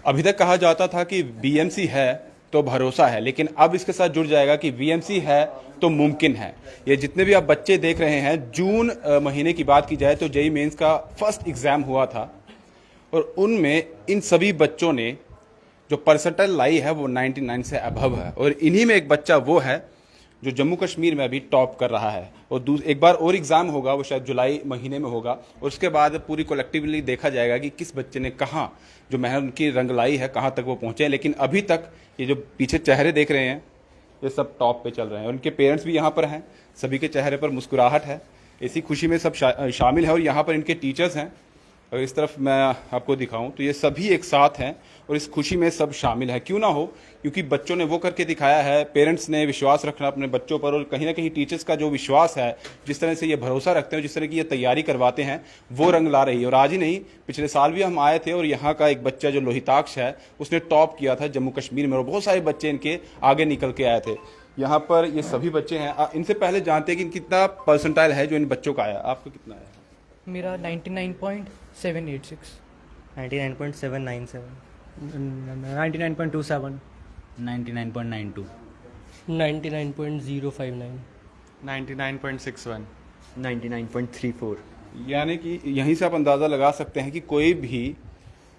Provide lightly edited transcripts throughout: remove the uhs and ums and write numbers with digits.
अभी तक कहा जाता था कि बीएमसी है तो भरोसा है, लेकिन अब इसके साथ जुड़ जाएगा कि बीएमसी है तो मुमकिन है। ये जितने भी आप बच्चे देख रहे हैं, जून महीने की बात की जाए तो जेईई मेंस का फर्स्ट एग्जाम हुआ था और उनमें इन सभी बच्चों ने जो परसेंटाइल लाई है वो 99 से अबव है, और इन्हीं में एक बच्चा वो है जो जम्मू कश्मीर में अभी टॉप कर रहा है। और एक बार और एग्ज़ाम होगा, वो शायद जुलाई महीने में होगा, और उसके बाद पूरी कलेक्टिवली देखा जाएगा कि किस बच्चे ने कहाँ जो मेहनत उनकी रंग लाई है कहाँ तक वो पहुँचे हैं। लेकिन अभी तक ये जो पीछे चेहरे देख रहे हैं ये सब टॉप पे चल रहे हैं, और उनके पेरेंट्स भी यहाँ पर हैं, सभी के चेहरे पर मुस्कुराहट है, इसी खुशी में सब शामिल है। और यहाँ पर इनके टीचर्स हैं, और इस तरफ मैं आपको दिखाऊं तो ये सभी एक साथ हैं और इस खुशी में सब शामिल है। क्यों ना हो, क्योंकि बच्चों ने वो करके दिखाया है, पेरेंट्स ने विश्वास रखना अपने बच्चों पर, और कहीं ना कहीं टीचर्स का जो विश्वास है, जिस तरह से ये भरोसा रखते हैं, जिस तरह की ये तैयारी करवाते हैं, वो रंग ला रही है। और आज ही नहीं, पिछले साल भी हम आए थे और यहाँ का एक बच्चा जो लोहिताक्ष है उसने टॉप किया था जम्मू कश्मीर में, और बहुत सारे बच्चे इनके आगे निकल के आए थे। यहाँ पर ये सभी बच्चे हैं। इनसे पहले जानते हैं कि कितना परसेंटाइल है जो इन बच्चों का आया। आपको कितना आया? मेरा 99.786। 99.797 99.27 99.92 99.059 99.61 99.34 यानी कि यहीं से आप अंदाज़ा लगा सकते हैं कि कोई भी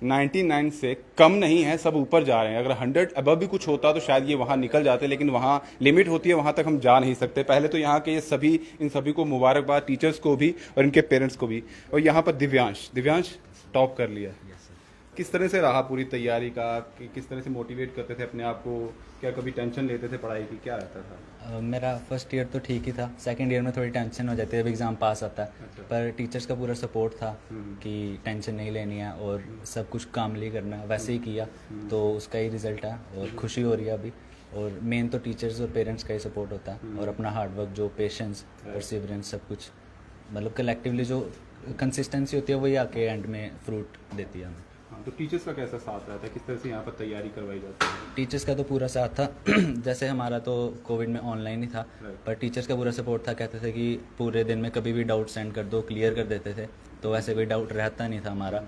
99 से कम नहीं है, सब ऊपर जा रहे हैं। अगर 100 अबव भी कुछ होता तो शायद ये वहाँ निकल जाते, लेकिन वहाँ लिमिट होती है, वहाँ तक हम जा नहीं सकते। पहले तो यहाँ के ये सभी, इन सभी को मुबारकबाद, टीचर्स को भी और इनके पेरेंट्स को भी। और यहाँ पर दिव्यांश टॉप कर लिया। किस तरह से रहा पूरी तैयारी का, कि किस तरह से मोटिवेट करते थे अपने आप को, क्या कभी टेंशन लेते थे पढ़ाई की, क्या रहता था? मेरा फर्स्ट ईयर तो ठीक ही था, सेकंड ईयर में थोड़ी टेंशन हो जाती है जब एग्ज़ाम पास आता है। अच्छा। पर टीचर्स का पूरा सपोर्ट था कि टेंशन नहीं लेनी है और सब कुछ कामली करना है, वैसे ही किया तो उसका ही रिजल्ट है और खुशी हो रही है अभी। और मेन तो टीचर्स और पेरेंट्स का ही सपोर्ट होता है, और अपना हार्डवर्क, जो पेशेंस, परसिवरेंस, सब कुछ मतलब कलेक्टिवली जो कंसिस्टेंसी होती है वही आके एंड में फ्रूट देती है हमें। हाँ, तो टीचर्स का कैसा साथ रहता है, किस तरह से यहाँ पर तैयारी करवाई जाती है? टीचर्स का तो पूरा साथ था जैसे हमारा तो कोविड में ऑनलाइन ही था, पर टीचर्स का पूरा सपोर्ट था। कहते थे कि पूरे दिन में कभी भी डाउट सेंड कर दो, क्लियर कर देते थे, तो वैसे कोई डाउट रहता नहीं था हमारा।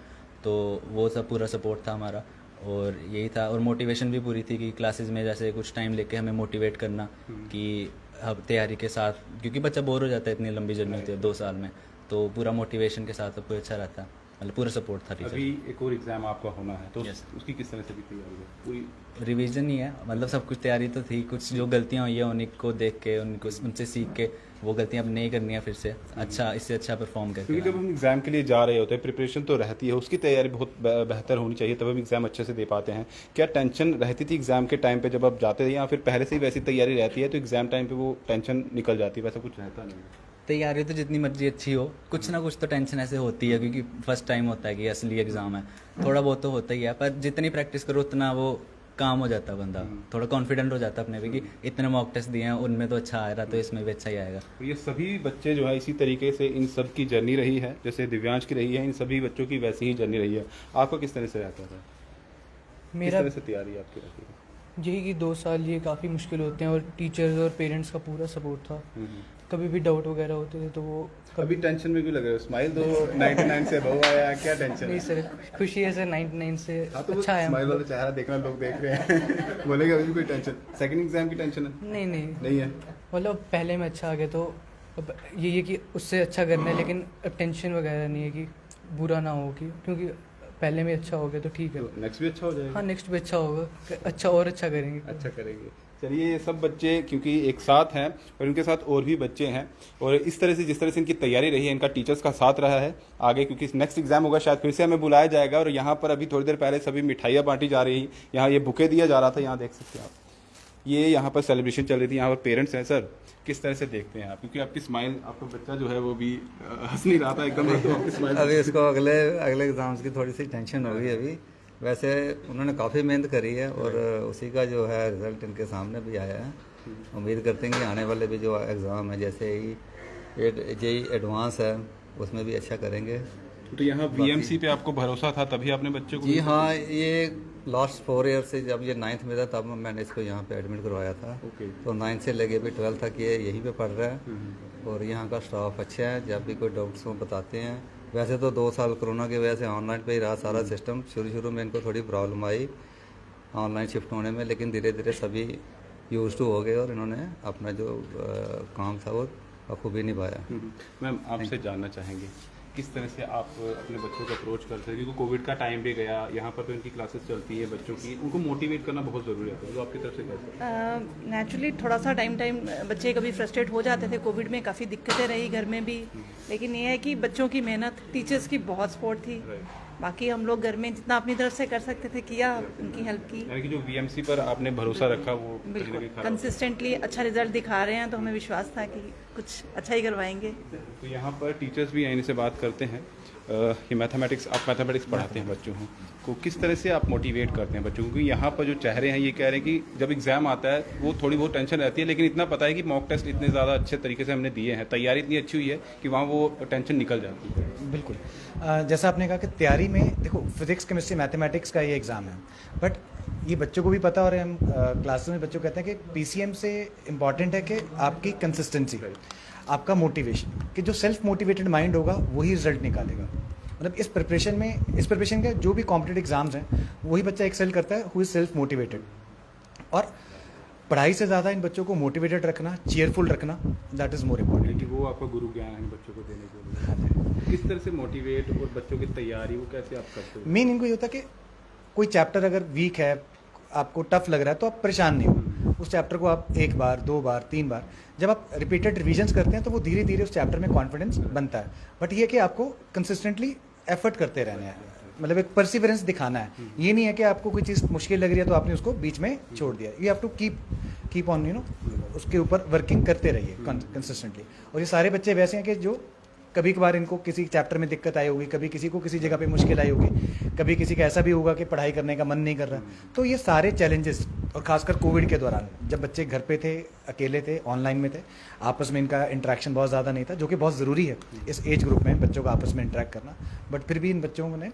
तो वो सब पूरा सपोर्ट था हमारा, और यही था। और मोटिवेशन भी पूरी थी कि क्लासेस में जैसे कुछ टाइम लेके हमें मोटिवेट करना कि अब तैयारी के साथ, क्योंकि बच्चा बोर हो जाता है, इतनी लंबी जर्नी होती है 2 साल में, तो पूरा मोटिवेशन के साथ सब कुछ अच्छा रहता है। मतलब पूरा सपोर्ट था टीचर। अभी एक और एग्जाम आपका होना है, तो उसकी किस तरह से भी तैयारी है? पूरी रिवीजन ही है, मतलब सब कुछ तैयारी तो थी, कुछ जो गलतियाँ हुई है उन्हीं को देख के, उनसे सीख के वो गलतियाँ अब नहीं करनी है फिर से, अच्छा इससे अच्छा परफॉर्म करके। क्योंकि जब हम एग्जाम के लिए जा रहे होते हैं, प्रिपरेशन तो रहती है, उसकी तैयारी बहुत बेहतर होनी चाहिए, तब हम एग्जाम अच्छे से दे पाते हैं। क्या टेंशन रहती थी एग्जाम के टाइम पे जब आप जाते थे, या फिर पहले से ही वैसी तैयारी रहती है तो एग्जाम टाइम पे वो टेंशन निकल जाती है, वैसा कुछ रहता नहीं? तैयारी तो जितनी मर्जी अच्छी हो, कुछ ना कुछ तो टेंशन ऐसे होती है, क्योंकि फर्स्ट टाइम होता है कि असली एग्ज़ाम है, थोड़ा बहुत तो होता ही है। पर जितनी प्रैक्टिस करो उतना वो काम हो जाता है, बंदा थोड़ा कॉन्फिडेंट हो जाता है अपने पे कि इतने मॉक टेस्ट दिए हैं, उनमें तो अच्छा आ रहा, तो इसमें भी अच्छा ही आएगा। तो ये सभी बच्चे जो है इसी तरीके से इन सब की जर्नी रही है, जैसे दिव्यांश की रही है, इन सभी बच्चों की वैसी ही जर्नी रही है। आपको किस तरह से रहता था, किस तरह से तैयारी आपकी रहती है? यही कि 2 साल ये काफ़ी मुश्किल होते हैं, और टीचर्स और पेरेंट्स का पूरा सपोर्ट था। कभी भी डाउट वगैरह होते थे तो वो कभी टेंशन में क्यों लग रहे हो? स्माइल दो, 99 से अबव आया, क्या टेंशन नहीं है? सर, खुशी है सर, 99 से हाँ, तो अच्छा है। स्माइल वाला चेहरा देखना लोग देख रहे हैं बोलेंगे अभी भी कोई टेंशन? सेकंड एग्जाम की टेंशन है? नहीं नहीं है। मतलब पहले में अच्छा आ गया, तो अब ये है कि उससे अच्छा करना है, लेकिन अब टेंशन वगैरह नहीं है कि बुरा ना हो, कि क्योंकि पहले में अच्छा हो गया तो ठीक है। तो नेक्स्ट भी अच्छा हो जाएगा? हाँ, नेक्स्ट भी अच्छा होगा, अच्छा और अच्छा करेंगे। अच्छा करेंगे। चलिए, ये सब बच्चे क्योंकि एक साथ हैं और इनके साथ और भी बच्चे हैं, और इस तरह से जिस तरह से इनकी तैयारी रही है, इनका टीचर्स का साथ रहा है आगे, क्योंकि नेक्स्ट एग्जाम होगा, शायद फिर से हमें बुलाया जाएगा। और यहाँ पर अभी थोड़ी देर पहले सभी मिठाइयाँ बांटी जा रही, यहाँ ये बुके दिया जा रहा था, यहाँ देख सकते हैं आप, ये यहाँ पर सेलिब्रेशन चल रही थी। यहाँ पर पेरेंट्स हैं। सर, किस तरह से देखते हैं आप, क्योंकि आपकी स्माइल, आपका बच्चा जो है वो भी हंस नहीं रहा था एकदम, तो आपकी स्माइल अभी इसको अगले एग्ज़ाम्स की थोड़ी सी टेंशन होगी अभी। वैसे उन्होंने काफ़ी मेहनत करी है और उसी का जो है रिज़ल्ट इनके सामने भी आया है। उम्मीद करते हैं कि आने वाले भी जो एग्ज़ाम है, जैसे ही जेईई एडवांस है, उसमें भी अच्छा करेंगे। तो यहाँ बीएमसी पे आपको भरोसा था, तभी आपने बच्चे को? जी हाँ, ये लास्ट 4 ईयर से, जब ये 9th में था तब मैंने इसको यहाँ पे एडमिट करवाया था। तो 9th से लेके भी 12th तक ये यहीं पे पढ़ रहा है, और यहाँ का स्टाफ अच्छा है, जब भी कोई डाउट्स हो बताते हैं, वैसे तो 2 साल कोरोना की वजह से ऑनलाइन पे ही रहा सारा सिस्टम। शुरू में इनको थोड़ी प्रॉब्लम आई ऑनलाइन शिफ्ट होने में, लेकिन धीरे धीरे सभी यूज टू हो गए और इन्होंने अपना जो काम था वो बखूबी निभाया। मैम आपसे जानना चाहेंगे किस तरह से आप अपने बच्चों को अप्रोच करते हैं, क्योंकि कोविड का टाइम भी गया, यहाँ पर भी उनकी क्लासेस चलती है बच्चों की, उनको मोटिवेट करना बहुत ज़रूरी है, तो आपकी तरफ से कैसे? नेचुरली थोड़ा सा टाइम बच्चे कभी फ्रस्ट्रेट हो जाते थे। कोविड में काफ़ी दिक्कतें रही घर में भी, लेकिन ये है कि बच्चों की मेहनत, टीचर्स की बहुत सपोर्ट थी। बाकी हम लोग घर में जितना अपनी तरफ से कर सकते थे किया, उनकी हेल्प की। यानी कि जो वीएमसी पर आपने भरोसा रखा वो बिल्कुल कंसिस्टेंटली अच्छा रिजल्ट दिखा रहे हैं, तो हमें विश्वास था कि कुछ अच्छा ही करवाएंगे। तो यहाँ पर टीचर्स भी इनसे बात करते हैं कि मैथमेटिक्स, आप मैथमेटिक्स पढ़ाते हैं बच्चों को, किस तरह से आप मोटिवेट करते हैं बच्चों को? क्योंकि यहाँ पर जो चेहरे हैं ये कह रहे हैं कि जब एग्जाम आता है वो थोड़ी बहुत टेंशन रहती है, लेकिन इतना पता है कि मॉक टेस्ट इतने ज़्यादा अच्छे तरीके से हमने दिए हैं, तैयारी इतनी अच्छी हुई है कि वहाँ वो टेंशन निकल जाती है। बिल्कुल। जैसा आपने कहा कि तैयारी में देखो फिजिक्स केमिस्ट्री मैथमेटिक्स का ये एग्ज़ाम है, बट ये बच्चों को भी पता, और हम क्लास में बच्चों को कहते हैं कि पीसीएम से इम्पॉर्टेंट है कि आपकी कंसिस्टेंसी, आपका मोटिवेशन, कि जो सेल्फ मोटिवेटेड माइंड होगा वही रिजल्ट निकालेगा। मतलब इस प्रिपरेशन के जो भी कॉम्पिटेटिव एग्जाम्स हैं वही बच्चा एक्सेल करता है हु इज़ सेल्फ मोटिवेटेड। और पढ़ाई से ज़्यादा इन बच्चों को मोटिवेटेड रखना, चीयरफुल रखना, दैट इज़ मोर इम्पॉर्टेंट। कि वो आपका गुरु ज्ञान है बच्चों को देने के लिए। किस तरह से मोटिवेट और बच्चों की तैयारी वो कैसे आप करते हो? मेन इनको ये होता है कि कोई चैप्टर अगर वीक है, आपको टफ लग रहा है, तो आप परेशान नहीं हो। उस चैप्टर को आप 1 बार 2 बार 3 बार जब आप रिपीटेड रिविजन्स करते हैं तो वो धीरे धीरे उस चैप्टर में कॉन्फिडेंस बनता है। बट ये कि आपको कंसिस्टेंटली एफर्ट करते रहना है, मतलब एक परसिवरेंस दिखाना है। ये नहीं है कि आपको कोई चीज़ मुश्किल लग रही है तो आपने उसको बीच में छोड़ दिया। You have to keep on उसके ऊपर वर्किंग करते रहिए कंसिस्टेंटली। और ये सारे बच्चे वैसे हैं कि जो कभी कभार इनको किसी चैप्टर में दिक्कत आई होगी, कभी किसी को किसी जगह पे मुश्किल आई होगी, कभी किसी का ऐसा भी होगा कि पढ़ाई करने का मन नहीं कर रहा। तो ये सारे चैलेंजेस, और खासकर कोविड के दौरान जब बच्चे घर पे थे, अकेले थे, ऑनलाइन में थे, आपस में इनका इंटरेक्शन बहुत ज़्यादा नहीं था, जो कि बहुत ज़रूरी है इस एज ग्रुप में बच्चों का आपस में इंटरेक्ट करना। बट फिर भी इन बच्चों ने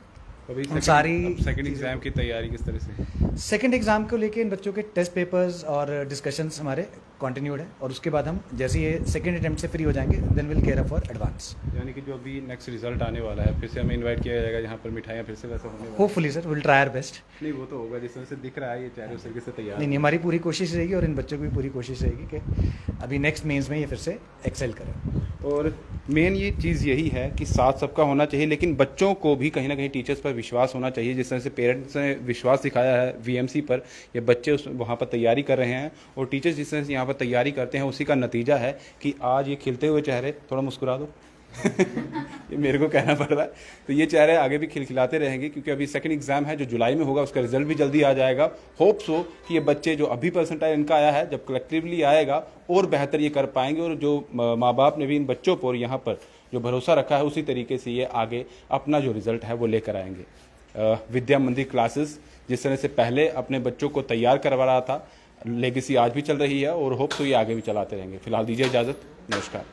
अभी सारी सेकंड एग्जाम की तैयारी किस तरह से? सेकंड एग्जाम को लेके इन बच्चों के टेस्ट पेपर्स और डिस्कशंस हमारे कंटिन्यूड है, और उसके बाद हम जैसे ये सेकंड अटेम्प्ट से फ्री हो जाएंगे then will care for advance. यानी कि जो अभी नेक्स्ट रिजल्ट आने वाला है, फिर से हमें इनवाइट किया जाएगा यहाँ पर, मिठाइयाँ फिर से वैसा होने वाला है? Hopefully sir, will try our best. नहीं वो तो होगा, जिस तरह से दिख रहा है ये चेहरे उस तरीके से तैयार। नहीं, हमारी पूरी कोशिश रहेगी और इन बच्चों की भी पूरी कोशिश रहेगी कि अभी नेक्स्ट मेंस में ये फिर से एक्सेल करें। और मेन ये चीज़ यही है कि साथ सबका होना चाहिए, लेकिन बच्चों को भी कहीं ना कहीं टीचर्स पर विश्वास होना चाहिए। जिस तरह से पेरेंट्स ने विश्वास दिखाया है वीएमसी पर, ये बच्चे वहाँ पर तैयारी कर रहे हैं, और टीचर्स जिस तरह से यहाँ पर तैयारी करते हैं उसी का नतीजा है कि आज ये खिलते हुए चेहरे, थोड़ा मुस्कुरा दो ये मेरे को कहना पड़ रहा है, तो ये चेहरे आगे भी खिलखिलाते रहेंगे, क्योंकि अभी सेकंड एग्जाम है जो जुलाई में होगा, उसका रिजल्ट भी जल्दी आ जाएगा। होप्स हो कि ये बच्चे जो अभी परसेंटाइल इनका आया है, जब कलेक्टिवली आएगा और बेहतर ये कर पाएंगे, और जो माँ बाप ने भी इन बच्चों पर यहाँ पर जो भरोसा रखा है उसी तरीके से ये आगे अपना जो रिजल्ट है वो लेकर आएंगे। विद्या मंदिर क्लासेस जिस तरह से पहले अपने बच्चों को तैयार करवा रहा था, लेगेसी आज भी चल रही है, और होप्स हो ये आगे भी चलाते रहेंगे। फिलहाल दीजिए इजाज़त, नमस्कार।